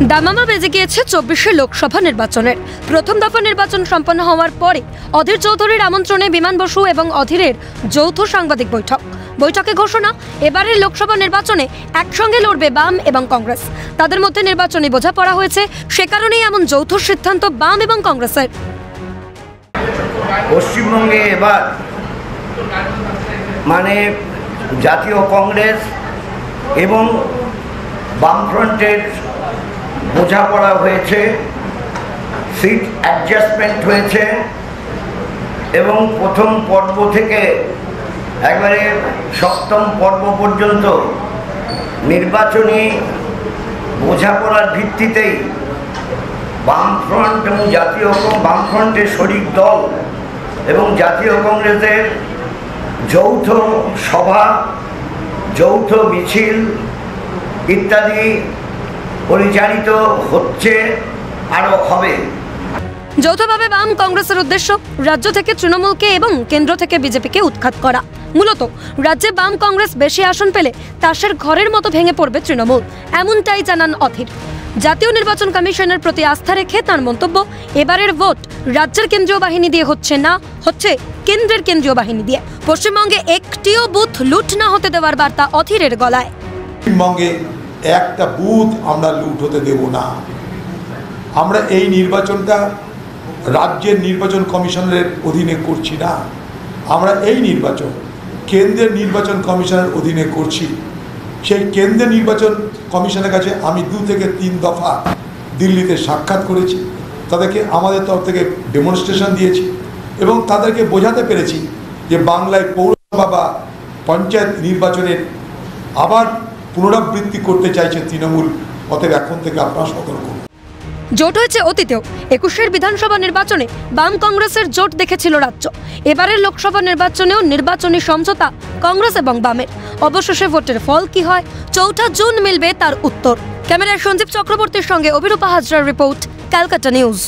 দামামা বেজে গিয়েছে ২৪শে লোকসভা নির্বাচনের প্রথম দফা নির্বাচন সম্পন্ন হওয়ার পরে অধীর চৌধুরীর আমন্ত্রণে বিমান বসু এবং অধীরের যৌথ সাংবাদিক বৈঠকে ঘোষণা, এবারের লোকসভা নির্বাচনে একসঙ্গে লড়বে বাম এবং কংগ্রেস। তাদের মধ্যে নির্বাচনী বোঝাপড়া হয়েছে, সে কারণেই এমন যৌথ সিদ্ধান্ত বাম এবং কংগ্রেসের। পশ্চিমবঙ্গে এবার জাতীয় কংগ্রেস এবং বামফ্রন্টের বোঝাপড়া হয়েছে, সিট অ্যাডজাস্টমেন্ট হয়েছে এবং প্রথম পর্ব থেকে একবারে সপ্তম পর্ব পর্যন্ত নির্বাচনী বোঝাপড়ার ভিত্তিতেই বামফ্রন্ট এবং বামফ্রন্টের শরিক দল এবং জাতীয় কংগ্রেসের যৌথ সভা, যৌথ মিছিল ইত্যাদি পরিচালিত হচ্ছে, আরও হবে। যৌথভাবে বাম কংগ্রেসের উদ্দেশ্য রাজ্য থেকে তৃণমূলকে এবং কেন্দ্র থেকে বিজেপিকে উৎখাত করা। মূলত রাজ্যে বাম কংগ্রেস বেশি আসন পেলে তাসের ঘরের মতো ভেঙে পড়বে তৃণমূল, এমনটাই জানান অধীর। জাতীয় নির্বাচন কমিশনের প্রতি আস্থা রেখে তার মন্তব্য, এবারের ভোট রাজ্যের কেন্দ্রীয় বাহিনী দিয়ে হচ্ছে না, হচ্ছে কেন্দ্রের কেন্দ্রীয় বাহিনী দিয়ে। পশ্চিমবঙ্গে একটিও বুথ লুট না হতে দেওয়ার বার্তা অধীরের গলায়। পশ্চিমবঙ্গে একটা বুথ আমরা লুট হতে দেব না। আমরা এই নির্বাচনটা রাজ্যের নির্বাচন কমিশনের অধীনে করছি না, আমরা এই নির্বাচন কেন্দ্রের নির্বাচন কমিশনের অধীনে করছি। সেই কেন্দ্রের নির্বাচন কমিশনের কাছে আমি 2 থেকে 3 দফা দিল্লিতে সাক্ষাৎ করেছি, তাদেরকে আমাদের তরফ থেকে ডেমনস্ট্রেশন দিয়েছি এবং তাদেরকে বোঝাতে পেরেছি যে বাংলায় পৌরসভা বা পঞ্চায়েত নির্বাচনের আবার পুনরাবৃত্তি করতে চাইছে তৃণমূল, অতএব এখন থেকে আপনারা সতর্ক। জোট হয়েছে অতীতেও, 21শের বিধানসভা নির্বাচনে বাম কংগ্রেসের জোট দেখেছিল রাজ্য। এবারের লোকসভা নির্বাচনেও নির্বাচনী সমঝোতা কংগ্রেস এবং বামের। অবশেষে ভোটের ফল কি হয়, 4 জুন মিলবে তার উত্তর। ক্যামেরায় সঞ্জীব চক্রবর্তীর সঙ্গে অভিরূপা হাজরার রিপোর্ট, ক্যালকাটা নিউজ।